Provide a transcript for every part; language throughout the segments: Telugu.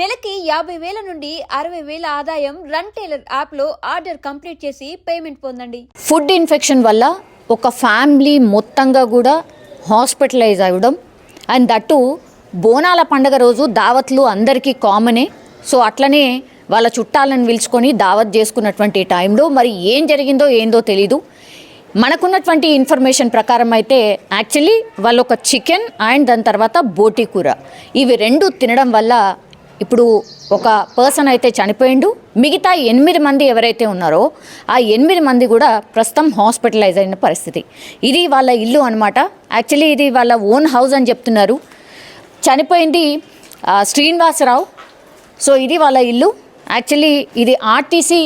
నెలకి 50,000 నుండి 60,000 ఆదాయం రన్ టైలర్ యాప్లో ఆర్డర్ కంప్లీట్ చేసి పేమెంట్ పొందండి. ఫుడ్ ఇన్ఫెక్షన్ వల్ల ఒక ఫ్యామిలీ మొత్తంగా కూడా హాస్పిటలైజ్ అవ్వడం అండ్ దట్టు బోనాల పండుగ రోజు దావత్లు అందరికీ కామనే. సో అట్లనే వాళ్ళ చుట్టాలను పిలుచుకొని దావత్ చేసుకున్నటువంటి టైంలో మరి ఏం జరిగిందో ఏందో తెలీదు. మనకున్నటువంటి ఇన్ఫర్మేషన్ ప్రకారం అయితే యాక్చువల్లీ వాళ్ళు ఒక చికెన్ అండ్ దాని తర్వాత బోటి కూర ఇవి రెండు తినడం వల్ల ఇప్పుడు ఒక పర్సన్ అయితే చనిపోయిండు. మిగతా 8 మంది ఎవరైతే ఉన్నారో ఆ 8 మంది కూడా ప్రస్తుతం హాస్పిటలైజ్ అయిన పరిస్థితి. ఇది వాళ్ళ ఇల్లు అనమాట. యాక్చువల్లీ ఇది వాళ్ళ ఓన్ హౌస్ అని చెప్తున్నారు. చనిపోయింది శ్రీనివాసరావు. సో ఇది వాళ్ళ ఇల్లు. యాక్చువల్లీ ఇది ఆర్టీసీ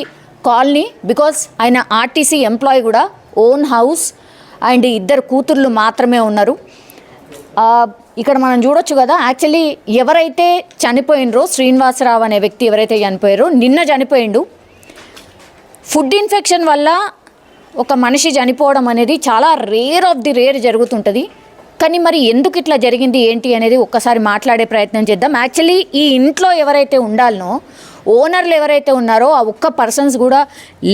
కాలనీ. బికాస్ ఆయన ఆర్టీసీ ఎంప్లాయీ కూడా, ఓన్ హౌస్ అండ్ 2 కూతుర్లు మాత్రమే ఉన్నారు. ఇక్కడ మనం చూడొచ్చు కదా, యాక్చువల్లీ ఎవరైతే చనిపోయినరో శ్రీనివాసరావు అనే వ్యక్తి ఎవరైతే చనిపోయారో నిన్న చనిపోయిండు. ఫుడ్ ఇన్ఫెక్షన్ వల్ల ఒక మనిషి చనిపోవడం అనేది చాలా రేర్ ఆఫ్ ది రేర్ జరుగుతుంటుంది. కానీ మరి ఎందుకు ఇట్లా జరిగింది ఏంటి అనేది ఒక్కసారి మాట్లాడే ప్రయత్నం చేద్దాం. యాక్చువల్లీ ఈ ఇంట్లో ఎవరైతే ఉండాలనో ఓనర్లు ఎవరైతే ఉన్నారో ఆ ఒక్క పర్సన్స్ కూడా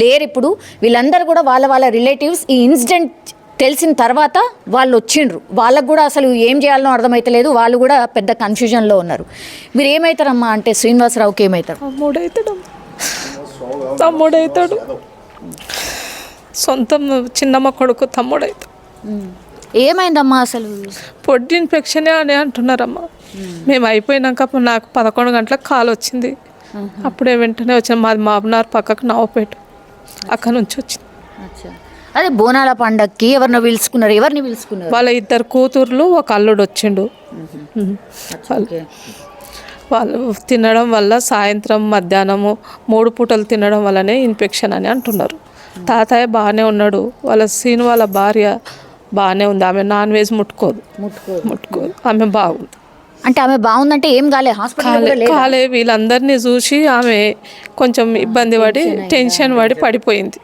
లేరు ఇప్పుడు. వీళ్ళందరూ కూడా వాళ్ళ రిలేటివ్స్ ఈ ఇన్సిడెంట్ తెలిసిన తర్వాత వాళ్ళు వచ్చిండ్రు. వాళ్ళకు కూడా అసలు ఏం చేయాలనో అర్థమైతలేదు. వాళ్ళు కూడా పెద్ద కన్ఫ్యూజన్లో ఉన్నారు. మీరు ఏమవుతారమ్మా అంటే శ్రీనివాసరావుకి ఏమవుతారు? తమ్ముడవుతాడు. సొంతం చిన్నమ్మ కొడుకు తమ్ముడవుతాడు. ఏమైందమ్మా అసలు? పొడ్డు ఇన్ఫెక్షనే అని అంటున్నారమ్మా. మేము అయిపోయినాక నాకు 11 గంటలకు కాల్ వచ్చింది. అప్పుడే వెంటనే వచ్చాను. మాది మాబనార్ పక్కకు నవపేట, అక్కడ నుంచి వచ్చింది. అదే బోనాల పండగకి ఎవరిని పిలుచుకున్నారు? వాళ్ళ 2 కూతుర్లు, ఒక అల్లుడు వచ్చిండు. వాళ్ళు తినడం వల్ల సాయంత్రం మధ్యాహ్నము 3 పూటలు తినడం వల్లనే ఇన్ఫెక్షన్ అని అంటున్నారు. తాతయ్య బాగానే ఉన్నాడు. వాళ్ళ సీను వాళ్ళ భార్య బాగానే ఉంది. ఆమె నాన్ వెజ్ ముట్టుకోదు. ఆమె బాగుంది. అంటే ఆమె బాగుందంటే ఏం కాలే? హాస్పిటల్ కాలే. వీళ్ళందరినీ చూసి ఆమె కొంచెం ఇబ్బంది పడి టెన్షన్ పడి పడిపోయింది.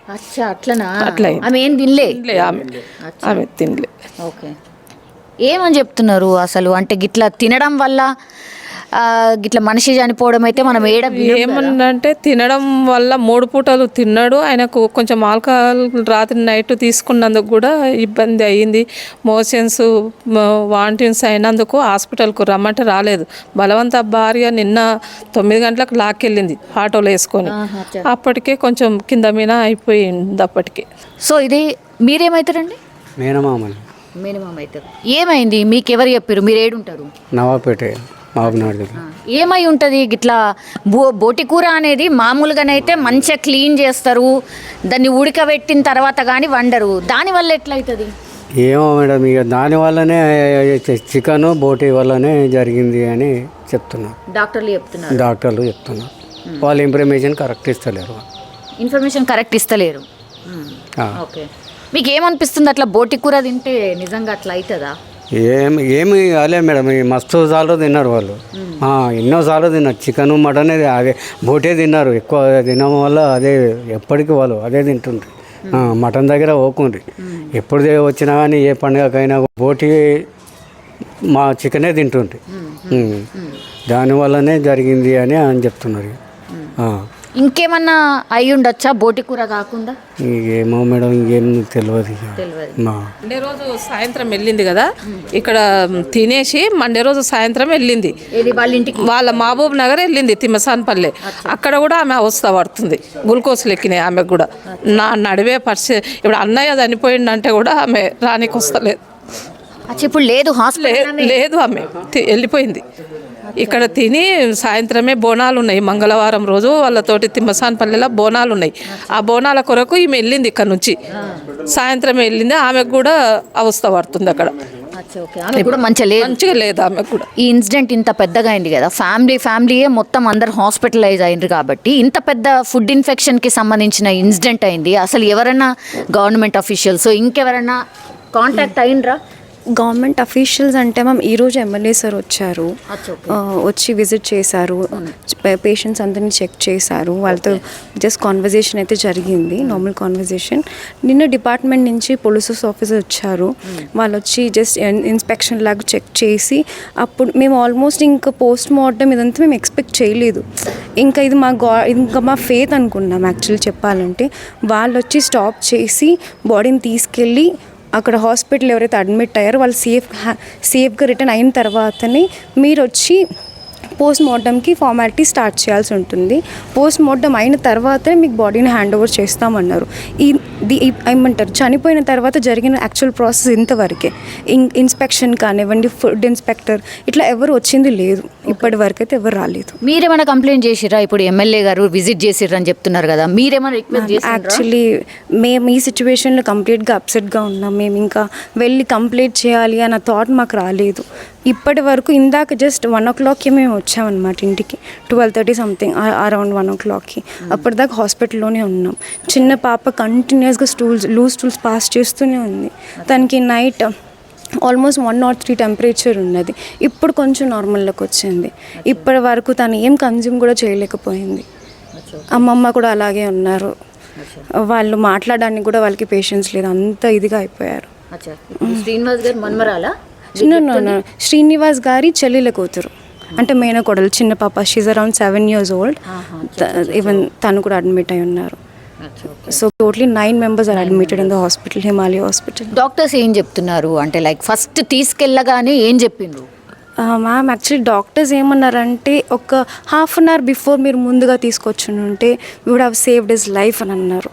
అట్లా ఆమె తినలే. ఓకే, ఏమని చెప్తున్నారు అసలు? అంటే గిట్లా తినడం వల్ల గిట్లా మనిషి చనిపోవడం అయితే మనం ఏమన్నంటే తినడం వల్ల 3 పూటలు తిన్నాడు. ఆయనకు కొంచెం ఆల్కహాల్ రాత్రి నైట్ తీసుకున్నందుకు కూడా ఇబ్బంది అయ్యింది. మోషన్స్ వాంటింగ్స్ అయినందుకు హాస్పిటల్కు రమ్మంటే రాలేదు. బలవంత భార్య నిన్న 9 గంటలకు లాక్కెళ్ళింది ఆటోలో వేసుకొని. అప్పటికే కొంచెం కింద మీద అయిపోయింది అప్పటికి. సో ఇది మీరేమవుతారండి? మేనమామ అవుతారు. ఏమైంది మీకు? ఎవరు చెప్పారు? మీరు ఏడుంటారు? నవాపేట. ఏమై ఉంటుంది గిట్లా? బోటి కూర అనేది మామూలుగానైతే మంచిగా క్లీన్ చేస్తారు, దాన్ని ఉడకబెట్టిన తర్వాత కానీ వండరు. దానివల్ల ఎట్లయితుంది ఏమో మేడం, ఇక దానివల్లనే చికెన్ బోటి వల్లనే జరిగింది అని చెప్తున్నారు డాక్టర్లు చెప్తున్నారు. వాళ్ళు ఇన్ఫర్మేషన్ కరెక్ట్ ఇస్తలేరు. ఓకే, మీకు ఏమనిపిస్తుంది అట్లా బోటి కూర తింటే? నిజంగా అట్లా అవుతుందా? ఏమి కాలే మేడం, మస్తు సార్లు తిన్నారు వాళ్ళు. ఎన్నోసార్లు తిన్నారు. చికెన్ మటన్ అదే బోటే తిన్నారు. ఎక్కువ తినడం వల్ల అదే ఎప్పటికీ వాళ్ళు అదే తింటుండ్రి. మటన్ దగ్గర పోకుండ్రి. ఎప్పుడు వచ్చినా కానీ ఏ పండుగకైనా బోటి మా చికెనే తింటుండ్రి. దానివల్లనే జరిగింది అని చెప్తున్నారు. ఇంకేమన్నా అయి ఉండొచ్చా బోటి కూర కాకుండా? ఏమో మేడం, ఇంకేం తెలియదు. మండే రోజు సాయంత్రం వెళ్ళింది కదా, ఇక్కడ తినేసి మండే రోజు సాయంత్రం వెళ్ళింది వాళ్ళ మహబూబ్ నగర్ వెళ్ళింది, తిమ్మసాన్పల్లె. అక్కడ కూడా ఆమె అవస్థ పడుతుంది. గ్లూకోజ్లు ఎక్కినాయి ఆమెకు కూడా. నడివే పరిస్థితి. ఇప్పుడు అన్నయ్య చనిపోయిందంటే కూడా ఆమె రానికి వస్తలేదు. ఇప్పుడు లేదు, లేదు, ఆమె వెళ్ళిపోయింది. ఇక్కడ తిని సాయంత్రమే బోనాలు ఉన్నాయి. మంగళవారం రోజు వాళ్ళతోటి తిమ్మసాన్పల్లెలో బోనాలు ఉన్నాయి. ఆ బోనాల కొరకు ఈమె వెళ్ళింది. ఇక్కడ నుంచి సాయంత్రమే వెళ్ళింది. ఆమెకు కూడా అవస్థ పడుతుంది అక్కడ. మంచిగా లేదు ఆమెకు కూడా. ఈ ఇన్సిడెంట్ ఇంత పెద్దగా అయింది కదా, ఫ్యామిలీయే మొత్తం అందరు హాస్పిటలైజ్ అయింది కాబట్టి ఇంత పెద్ద ఫుడ్ ఇన్ఫెక్షన్కి సంబంధించిన ఇన్సిడెంట్ అయింది. అసలు ఎవరైనా గవర్నమెంట్ అఫీషియల్స్ ఇంకెవరైనా కాంటాక్ట్ అయ్యిండ్రా? గవర్నమెంట్ అఫీషియల్స్ అంటే మ్యామ్ ఈరోజు ఎమ్మెల్యే సార్ వచ్చారు, వచ్చి విజిట్ చేశారు, పేషెంట్స్ అందరినీ చెక్ చేశారు, వాళ్ళతో జస్ట్ కాన్వర్జేషన్ అయితే జరిగింది, నార్మల్ కాన్వర్జేషన్. నిన్న డిపార్ట్మెంట్ నుంచి పోలీస్ ఆఫీసర్ వచ్చారు, వాళ్ళు వచ్చి జస్ట్ ఇన్స్పెక్షన్ లాగా చెక్ చేసి అప్పుడు మేము ఆల్మోస్ట్ ఇంకా పోస్ట్ మార్టం ఇదంతా మేము ఎక్స్పెక్ట్ చేయలేదు. ఇంకా ఇది ఇంకా మా ఫేత్ అనుకున్నాం యాక్చువల్లీ చెప్పాలంటే. వాళ్ళు వచ్చి స్టాప్ చేసి బాడీని తీసుకెళ్ళి అక్కడ హాస్పిటల్ ఎవరైతే అడ్మిట్ అయ్యారో వాళ్ళు సేఫ్గా రిటర్న్ అయిన తర్వాతనే మీరు వచ్చి పోస్ట్ మార్టంకి ఫార్మాలిటీ స్టార్ట్ చేయాల్సి ఉంటుంది. పోస్ట్ మార్టం అయిన తర్వాతే మీకు బాడీని హ్యాండ్ ఓవర్ చేస్తామన్నారు. ఏమంటారు, చనిపోయిన తర్వాత జరిగిన యాక్చువల్ ప్రాసెస్ ఇంతవరకే. ఇన్స్పెక్షన్ కానివ్వండి, ఫుడ్ ఇన్స్పెక్టర్ ఇట్లా ఎవరు వచ్చింది లేదు, ఇప్పటి వరకు అయితే ఎవరు రాలేదు. మీరేమైనా కంప్లైంట్ చేసిరా? ఇప్పుడు ఎమ్మెల్యే గారు విజిట్ చేసిర్రు అని చెప్తున్నారు కదా, మీరేమైనా రిక్వెస్ట్ చేసిరా? యాక్చువల్లీ మేము ఈ సిచ్యువేషన్లో కంప్లీట్గా అప్సెట్గా ఉన్నాం. మేము ఇంకా వెళ్ళి కంప్లీట్ చేయాలి అన్న థాట్ మాకు రాలేదు ఇప్పటి వరకు. ఇందాక జస్ట్ 1 o'clockకి మేము వచ్చామన్నమాట ఇంటికి, 12:30 సంథింగ్, అరౌండ్ 1 o'clockకి. అప్పటిదాకా హాస్పిటల్లోనే ఉన్నాం. చిన్న పాప కంటిన్యూస్గా లూజ్ స్టూల్స్ పాస్ చేస్తూనే ఉంది. తనకి నైట్ ఆల్మోస్ట్ 103 టెంపరేచర్ ఉన్నది. ఇప్పుడు కొంచెం నార్మల్లోకి వచ్చింది. ఇప్పటి వరకు తను ఏం కన్జ్యూమ్ కూడా చేయలేకపోయింది. అమ్మమ్మ కూడా అలాగే ఉన్నారు. వాళ్ళు మాట్లాడడానికి కూడా వాళ్ళకి పేషెన్స్ లేదు, అంత ఇదిగా అయిపోయారు. శ్రీనివాస్ గారు మన్మరాలా? శ్రీనివాస్ గారి చెల్లెల కూతురు, అంటే మేనకోడలు, చిన్న పాప, she's around 7 years old. Even తను కూడా అడ్మిట్ అయి ఉన్నారు. So totally 9 members are admitted in the hospital, Himalaya hospital. Doctors ఏం చెప్తున్నారు అంటే లైక్ ఫస్ట్ తీసుకెళ్ళగానే ఏం చెప్పిండ్రు? మ్యామ్ యాక్చువల్లీ డాక్టర్స్ ఏమన్నారంటే ఒక 1/2 hour బిఫోర్ మీరు ముందుగా తీసుకొచ్చి ఉంటే we would have saved his life అని అన్నారు.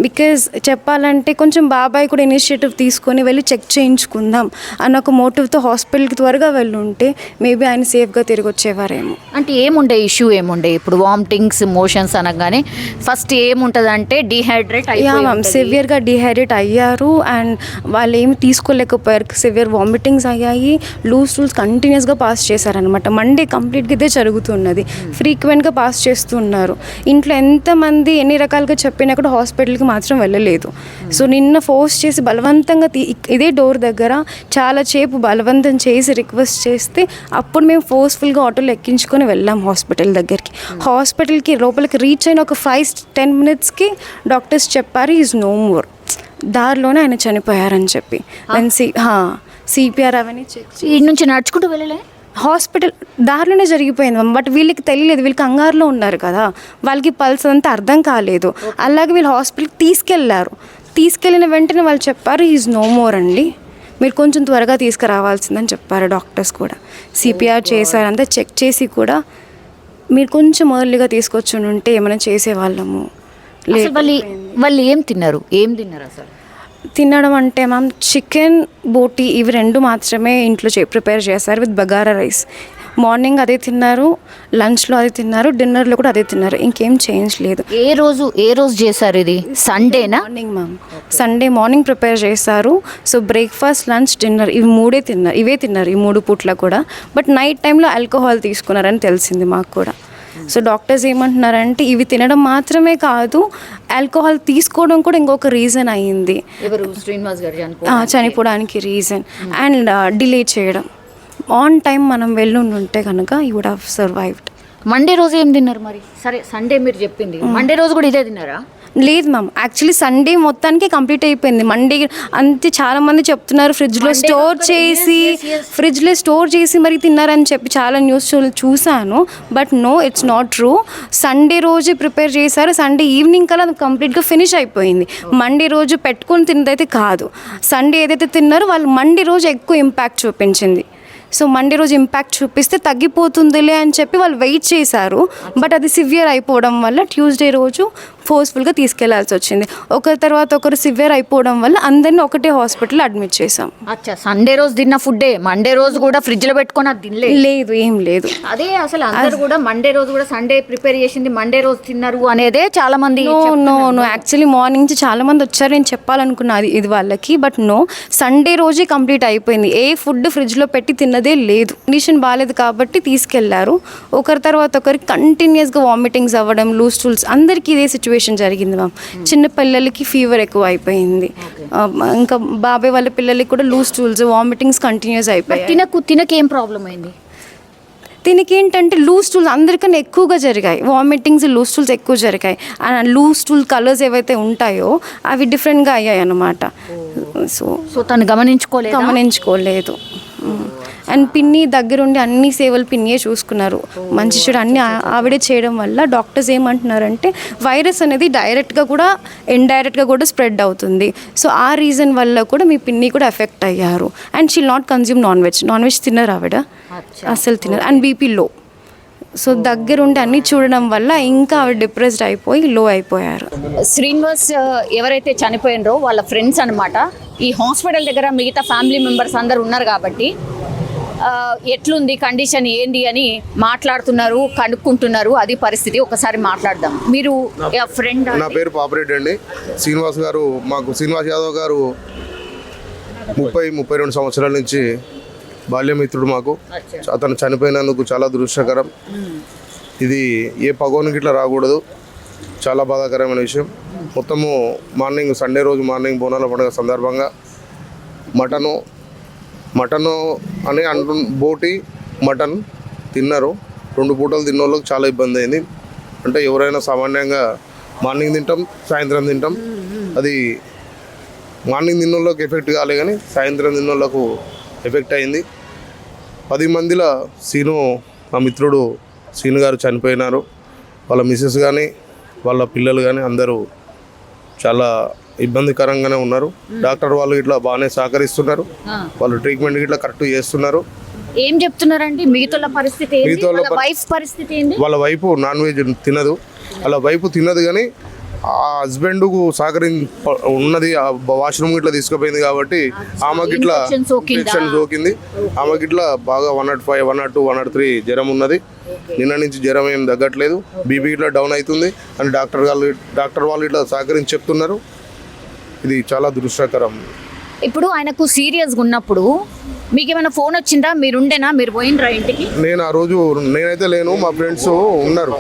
బికాజ్ చెప్పాలంటే కొంచెం బాబాయ్ కూడా ఇనిషియేటివ్ తీసుకొని వెళ్ళి చెక్ చేయించుకుందాం అన్న ఒక మోటివ్తో హాస్పిటల్కి త్వరగా వెళ్ళి ఉంటే మేబీ ఆయన సేఫ్గా తిరిగి వచ్చేవారేమో. అంటే ఏముండే ఇష్యూ ఏముండే? ఇప్పుడు వామిటింగ్స్, మోషన్స్ అనగానే ఫస్ట్ ఏముంటుంది అంటే డిహైడ్రేట్ మ్యామ్, సివియర్గా డిహైడ్రేట్ అయ్యారు అండ్ వాళ్ళు ఏమి తీసుకోలేకపోయారు. సివియర్ వామిటింగ్స్ అయ్యాయి, లూజ్ స్టూల్స్ కంటిన్యూస్గా పాస్ చేశారనమాట. మండే కంప్లీట్గా ఇదే జరుగుతున్నది, ఫ్రీక్వెంట్గా పాస్ చేస్తున్నారు. ఇంట్లో ఎంతమంది ఎన్ని రకాలుగా చెప్పినా కూడా హాస్పిటల్కి మాత్రం వెళ్ళలేదు. సో నిన్న ఫోర్స్ చేసి బలవంతంగా ఇదే డోర్ దగ్గర చాలా సేపు బలవంతం చేసి రిక్వెస్ట్ చేస్తే అప్పుడు మేము ఫోర్స్ఫుల్గా ఆటోలో ఎక్కించుకొని వెళ్ళాం హాస్పిటల్ దగ్గరికి. హాస్పిటల్కి లోపలికి రీచ్ అయిన ఒక 5-10 minutesకి డాక్టర్స్ చెప్పారు ఈజ్ నో మోర్, దారిలోనే ఆయన చనిపోయారని చెప్పి. సిపిఆర్ అవన్నీ చెక్ ఈ నుంచి నడుచుకుంటూ వెళ్ళలే, హాస్పిటల్ దారిలోనే జరిగిపోయింది. బట్ వీళ్ళకి తెలియలేదు, వీళ్ళు కంగారులో ఉన్నారు కదా, వాళ్ళకి పల్స్ అంతా అర్థం కాలేదు. అలాగే వీళ్ళు హాస్పిటల్కి తీసుకెళ్లారు. తీసుకెళ్ళిన వెంటనే వాళ్ళు చెప్పారు ఈజ్ నో మోర్ అండి, మీరు కొంచెం త్వరగా తీసుకురావాల్సిందని చెప్పారు డాక్టర్స్ కూడా. సిపిఆర్ చేశారు, అంతా చెక్ చేసి కూడా మీరు కొంచెం ఎర్లీగా తీసుకొచ్చి ఉంటే ఏమైనా చేసేవాళ్ళము. వాళ్ళు ఏం తిన్నారు అసలు? తినడం అంటే మ్యామ్ చికెన్, బోటీ ఇవి 2 మాత్రమే ఇంట్లో ప్రిపేర్ చేశారు విత్ బగారా రైస్. మార్నింగ్ అదే తిన్నారు, లంచ్లో అదే తిన్నారు, డిన్నర్లో కూడా అదే తిన్నారు, ఇంకేం చేంజ్ లేదు. ఏ రోజు చేశారు? ఇది సండేనా? Morning ma'am, Sunday morning prepare చేశారు. సో బ్రేక్ఫాస్ట్, లంచ్, డిన్నర్ ఇవే తిన్నారు ఈ 3 పూట్ల కూడా. బట్ నైట్ టైంలో ఆల్కహాల్ తీసుకున్నారని తెలిసింది మాకు కూడా. సో డాక్టర్స్ ఏమంటున్నారంటే ఇవి తినడం మాత్రమే కాదు, ఆల్కహాల్ తీసుకోవడం కూడా ఇంకొక రీజన్ అయ్యింది చనిపోవడానికి రీజన్. అండ్ డిలే చేయడం, ఆన్ టైం మనం వెళ్ళుంటే కనుక you would have survived. Monday రోజు ఏం తిన్నారు మరి? సరే సండే మీరు చెప్పింది, మండే రోజు కూడా ఇదే తిన్నారా? లేదు మ్యామ్, యాక్చువల్లీ సండే మొత్తానికి కంప్లీట్ అయిపోయింది. మండే అంతే చాలామంది చెప్తున్నారు ఫ్రిడ్జ్లో స్టోర్ చేసి మరి తిన్నారని చెప్పి చాలా న్యూస్ చూశాను. But no, it's not true. Sunday రోజు ప్రిపేర్ చేశారు, సండే ఈవినింగ్ కల్లా కంప్లీట్గా ఫినిష్ అయిపోయింది. మండే రోజు పెట్టుకొని తిన్నదైతే కాదు. సండే ఏదైతే తిన్నారో వాళ్ళు మండే రోజు ఎక్కువ ఇంపాక్ట్ చూపించింది. సో మండే రోజు ఇంపాక్ట్ చూపిస్తే తగ్గిపోతుందిలే అని చెప్పి వాళ్ళు వెయిట్ చేశారు. బట్ అది సివియర్ అయిపోవడం వల్ల ట్యూస్డే రోజు ఫోర్స్ఫుల్గా తీసుకెళ్లాల్సి వచ్చింది. ఒకరి తర్వాత ఒకరు సివియర్ అయిపోవడం వల్ల అందరినీ ఒకటే హాస్పిటల్ అడ్మిట్ చేసాం. అచ్చా, సండే రోజు తిన్న ఫుడ్డే మండే రోజు కూడా ఫ్రిడ్జ్లో పెట్టుకొని అది లేదు, ఏం లేదు. అదే అసలు అందరూ కూడా మండే రోజు కూడా సండే ప్రిపేర్ చేసింది మండే రోజు తిన్నారు అనేదే చాలా మంది. నో యాక్చువల్లీ మార్నింగ్ నుంచి చాలా మంది వచ్చారు, నేను చెప్పాలనుకున్నా ఇది వాళ్ళకి. బట్ నో, సండే రోజే కంప్లీట్ అయిపోయింది. ఏ ఫుడ్ ఫ్రిడ్జ్లో పెట్టి తిన్నది ఉన్నదే లేదు. కండిషన్ బాగాలేదు కాబట్టి తీసుకెళ్లారు. ఒకరి తర్వాత ఒకరికి కంటిన్యూస్గా వామిటింగ్స్ అవ్వడం, లూజ్ స్టూల్స్, అందరికీ ఇదే సిచ్యువేషన్ జరిగింది మ్యామ్. చిన్న పిల్లలకి ఫీవర్ ఎక్కువ అయిపోయింది, ఇంకా బాబాయ్ వాళ్ళ పిల్లలకి కూడా లూజ్ స్టూల్స్, వామిటింగ్స్ కంటిన్యూస్ అయిపోయాయి. తినకేం ప్రాబ్లం అయింది? దీనికి ఏంటంటే లూజ్ స్టూల్స్ అందరికన్నా ఎక్కువగా జరిగాయి, వామిటింగ్స్, లూజ్ స్టూల్స్ ఎక్కువ జరిగాయి. లూజ్ స్టూల్ కలర్స్ ఏవైతే ఉంటాయో అవి డిఫరెంట్గా అయ్యాయి అన్నమాట. సో తను గమనించుకోలేదు. అండ్ పిన్ని దగ్గరుండి అన్ని సేవలు పిన్నియే చూసుకున్నారు. మంచి చెడు అన్ని ఆవిడే చేయడం వల్ల డాక్టర్స్ ఏమంటున్నారంటే వైరస్ అనేది డైరెక్ట్గా కూడా ఇండైరెక్ట్గా కూడా స్ప్రెడ్ అవుతుంది. సో ఆ రీజన్ వల్ల కూడా మీ పిన్ని కూడా ఎఫెక్ట్ అయ్యారు. And she'll not consume non veg తినరు ఆవిడ, అసలు తినరు. అండ్ బీపీ లో. సో దగ్గరుండి అన్ని చూడడం వల్ల ఇంకా ఆవిడ డిప్రెస్డ్ అయిపోయి లో అయిపోయారు. శ్రీనివాస్ ఎవరైతే చనిపోయినరో వాళ్ళ ఫ్రెండ్స్ అనమాట. ఈ హాస్పిటల్ దగ్గర మిగతా ఫ్యామిలీ మెంబర్స్ అందరు ఉన్నారు కాబట్టి ఎట్లుంది కండిషన్ ఏంది అని మాట్లాడుతున్నారు, కనుక్కుంటున్నారు. అది పరిస్థితి. ఒకసారి మాట్లాడదాం. మీరు ఫ్రెండ్? నా పేరు పాపరెడ్డి అండి. శ్రీనివాస్ యాదవ్ గారు 32 సంవత్సరాల నుంచి బాల్యమిత్రుడు మాకు. అతను చనిపోయినందుకు చాలా దురదృష్టకరం. ఇది ఏ పగోనికి ఇట్లా రాకూడదు, చాలా బాధాకరమైన విషయం. మొత్తము సండే రోజు మార్నింగ్ బోనాల పండుగ సందర్భంగా మటను అని బోటి మటన్ తిన్నారు. 2 పూటలు తిన్న వాళ్ళకి చాలా ఇబ్బంది అయింది. అంటే ఎవరైనా సామాన్యంగా మార్నింగ్ తింటాం, సాయంత్రం తింటాం. అది మార్నింగ్ తిన్న వాళ్ళకి ఎఫెక్ట్ కాలే కానీ సాయంత్రం తిన్న వాళ్ళకు ఎఫెక్ట్ అయింది. 10 మందిలో మా మిత్రుడు సీను గారు చనిపోయినారు. వాళ్ళ మిస్సెస్ కానీ వాళ్ళ పిల్లలు కానీ అందరూ చాలా ఇబ్బందికరంగానే ఉన్నారు. డాక్టర్ వాళ్ళు ఇట్లా బాగానే సహకరిస్తున్నారు, వాళ్ళు ట్రీట్మెంట్ ఇట్లా కరెక్ట్ చేస్తున్నారు. ఏం చెప్తున్నారండి మిగతా పరిస్థితి? వాళ్ళ వైపు నాన్ వెజ్ తినదు, వాళ్ళ వైపు తినదు కానీ ఆ హస్బెండ్కు ఉన్నది వాష్రూమ్ ఇట్లా తీసుకుపోయింది కాబట్టి ఆమెకి ఇట్లా ఇన్ఫెక్షన్ సోకింది. ఆమెకి ఇట్లా బాగా 105, 102, 103 జ్వరం ఉన్నది. నిన్న నుంచి జ్వరం ఏం తగ్గట్లేదు, బీపీ ఇట్లా డౌన్ అవుతుంది అని డాక్టర్ వాళ్ళు ఇట్లా సహకరించి చెప్తున్నారు. ఇది చాలా దురదృష్టకరం. ఇప్పుడు ఆయనకు సీరియస్గా ఉన్నప్పుడు మీకు ఏమైనా ఫోన్ వచ్చిందా? మీరు పోయినరా ఇంటికి? నేను ఆ రోజు నేనైతే లేను, మా ఫ్రెండ్స్ ఉన్నారు.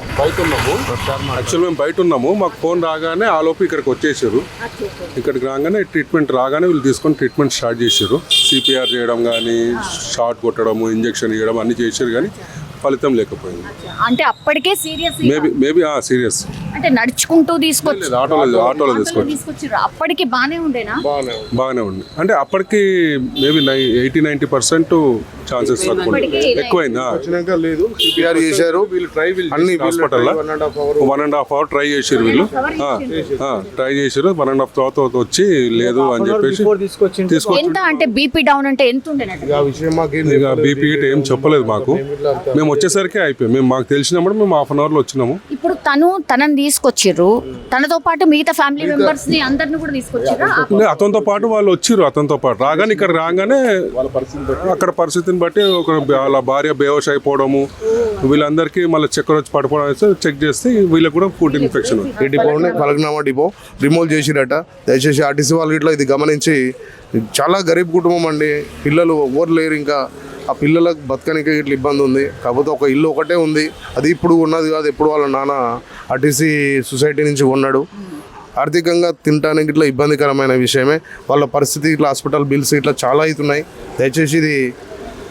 యాక్చువల్ మేము బయట ఉన్నాము. మాకు ఫోన్ రాగానే ఆ లోపు ఇక్కడికి వచ్చేసారు. ఇక్కడికి రాగానే ట్రీట్మెంట్ రాగానే వీళ్ళు తీసుకొని ట్రీట్మెంట్ స్టార్ట్ చేశారు. సిపిఆర్ చేయడం కానీ, షార్ట్ కొట్టడము, ఇంజెక్షన్ ఇవ్వడం అన్ని చేశారు కానీ ఫలితం లేకపోయింది. అంటే అప్పటికే సీరియస్? Maybe serious. అంటే నడుచుకుంటూ తీసుకొచ్చి ఆటోలో తీసుకొచ్చి అప్పటికి బాగానే ఉండేనా? బాగానే ఉంది. అంటే అప్పటికి మేబీ 80-90% ఛాన్సెస్ ఎక్కువైందా లేదు. సిపిఆర్ చేశారు అన్ని హాస్పిటల్లో 1.5 hour ట్రై చేశారు. వీళ్ళు ట్రై చేశారు. 1.5 తర్వాత వచ్చి లేదు అని చెప్పేసి ఎంత అంటే బీపీ డౌన్ అంటే ఎంత ఉండేనట్టు? బీపీ ఏం చెప్పలేదు మాకు. మేము వచ్చేసరికి అయిపోయి మాకు తెలిసినప్పుడు మేము 1/2 hourలో వచ్చినాము. ఇప్పుడు తనని తీసుకొచ్చిర్రు, తనతో పాటు మిగతా ఫ్యామిలీ మెంబర్స్ ని అందరిని కూడా తీసుకొచ్చిర్రు. అతనితో పాటు వాళ్ళు వచ్చిర్రు. అతనితో పాటు రాగానే ఇక్కడ రాగానే అక్కడ పరిస్థితిని బట్టి వాళ్ళ భార్య బేహోష్ అయిపోవడము, వీళ్ళందరికీ మళ్ళీ చక్కెర వచ్చి పడిపోవడం చెక్ చేస్తే వీళ్ళకి కూడా ఫుడ్ ఇన్ఫెక్షన్. ఈ డిపోని ఫలక్నామా డిపో రిమూవ్ చేసిరట. దయచేసి ఆర్టీసీ వాళ్ళు ఇట్లా ఇది గమనించి, చాలా గరీబ్ కుటుంబం అండి, పిల్లలు ఎవరు లేరు, ఇంకా ఆ పిల్లలకు బతకనికి ఇట్లా ఇబ్బంది ఉంది. కాకపోతే ఒక ఇల్లు ఒకటే ఉంది, అది ఇప్పుడు ఉన్నది కాదు, ఎప్పుడు వాళ్ళ నాన్న ఆర్టీసీ సొసైటీ నుంచి కొన్నాడు. ఆర్థికంగా తినడానికి ఇట్లా ఇబ్బందికరమైన విషయమే. వాళ్ళ పరిస్థితి ఇట్లా హాస్పిటల్ బిల్స్ ఇట్లా చాలా అవుతున్నాయి. దయచేసి ఇది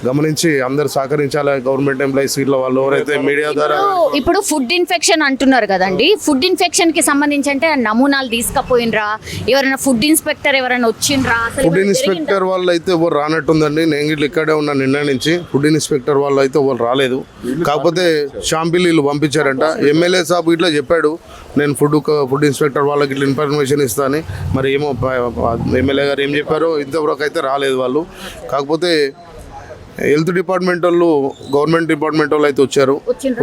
గమనించి అందరు సహకరించాలి. గవర్నమెంట్ ఎంప్లాయీస్ ఇట్లా వాళ్ళు ఎవరైతే మీడియా ద్వారా ఇప్పుడు ఫుడ్ ఇన్ఫెక్షన్ అంటున్నారు కదండి, ఫుడ్ ఇన్ఫెక్షన్ కి సంబంధించి అంటే నమూనాలు తీసుకపోయినరా? ఎవరైనా ఫుడ్ ఇన్స్పెక్టర్ ఎవరైనా వచ్చిండ్రా? ఫుడ్ ఇన్స్పెక్టర్ వాళ్ళు అయితే ఎవరు రానట్టుందండి. నేను ఇట్లా ఇక్కడే ఉన్న నిన్న నుంచి. ఫుడ్ ఇన్స్పెక్టర్ వాళ్ళు అయితే ఎవరు రాలేదు. కాకపోతే షాంపిల్ వీళ్ళు పంపించారంట. ఎమ్మెల్యే సాబ్ ఇట్లా చెప్పాడు, నేను ఫుడ్ ఇన్స్పెక్టర్ వాళ్ళకి ఇట్లా ఇన్ఫర్మేషన్ ఇస్తాను. మరి ఏమో ఎమ్మెల్యే గారు ఏం చెప్పారో ఇంతవరకు అయితే రాలేదు వాళ్ళు. కాకపోతే హెల్త్ డిపార్ట్మెంట్ వాళ్ళు, గవర్నమెంట్ డిపార్ట్మెంట్ వాళ్ళు అయితే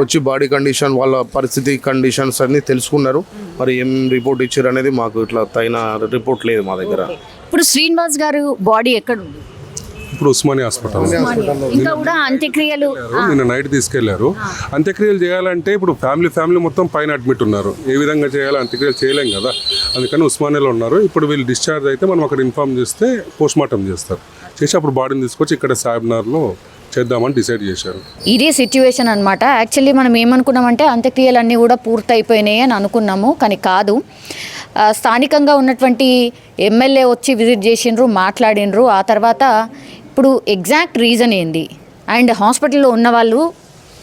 వచ్చి బాడీ కండిషన్, వాళ్ళ పరిస్థితి కండిషన్స్ అన్ని తెలుసుకున్నారు. మరి ఏం రిపోర్ట్ ఇచ్చారు అనేది మాకు ఇట్లా తగిన రిపోర్ట్ లేదు మా దగ్గర. ఇప్పుడు శ్రీనివాస్ గారు బాడీ ఎక్కడ ఉంది? ఇప్పుడు ఉస్మానియా హాస్పిటల్. ఇంకా కూడా అంత్యక్రియలు నిన్న నైట్ తీసుకెళ్లారు. అంత్యక్రియలు చేయాలంటే ఇప్పుడు ఫ్యామిలీ మొత్తం పైన అడ్మిట్ ఉన్నారు. ఏ విధంగా చేయాలి? అంత్యక్రియలు చేయలేం కదా, అందుకని ఉస్మానియాలో ఉన్నారు. ఇప్పుడు వీళ్ళు డిశ్చార్జ్ అయితే మనం అక్కడ ఇన్ఫార్మ్ చేస్తే పోస్ట్ మార్టం చేస్తారు. చేసి అప్పుడు బాడీని తీసుకొచ్చి ఇక్కడ సాబ్నర్లో చేద్దామని డిసైడ్ చేశారు. ఇది సిచ్యువేషన్ అనమాట. యాక్చువల్లీ మనం ఏమనుకున్నామంటే అంత్యక్రియలన్నీ కూడా పూర్తయిపోయినాయి అని అనుకున్నాము, కానీ కాదు. స్థానికంగా ఉన్నటువంటి ఎమ్మెల్యే వచ్చి విజిట్ చేసిండ్రు, మాట్లాడినరు. ఆ తర్వాత ఇప్పుడు ఎగ్జాక్ట్ రీజన్ ఏంది అండ్ హాస్పిటల్లో ఉన్న వాళ్ళు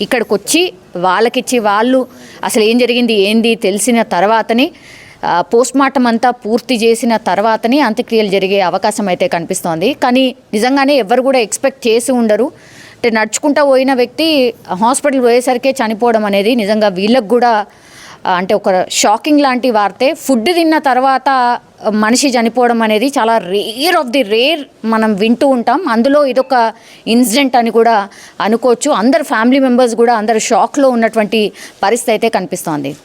ఇక్కడికి వచ్చి వాళ్ళకిచ్చి వాళ్ళు అసలు ఏం జరిగింది ఏంది తెలిసిన తర్వాతనే పోస్ట్మార్టం అంతా పూర్తి చేసిన తర్వాతనే అంత్యక్రియలు జరిగే అవకాశం అయితే కనిపిస్తోంది. కానీ నిజంగానే ఎవరు కూడా ఎక్స్పెక్ట్ చేసి ఉండరు. అంటే నడుచుకుంటూ పోయిన వ్యక్తి హాస్పిటల్ పోయేసరికే చనిపోవడం అనేది నిజంగా వీళ్ళకు కూడా అంటే ఒక షాకింగ్ లాంటి వార్తే. ఫుడ్ తిన్న తర్వాత మనిషి చనిపోవడం అనేది చాలా రేర్ ఆఫ్ ది రేర్ మనం వింటూ ఉంటాం. అందులో ఇదొక ఇన్సిడెంట్ అని కూడా అనుకోవచ్చు. అందరు ఫ్యామిలీ మెంబర్స్ కూడా అందరు షాక్లో ఉన్నటువంటి పరిస్థితి అయితే కనిపిస్తోంది.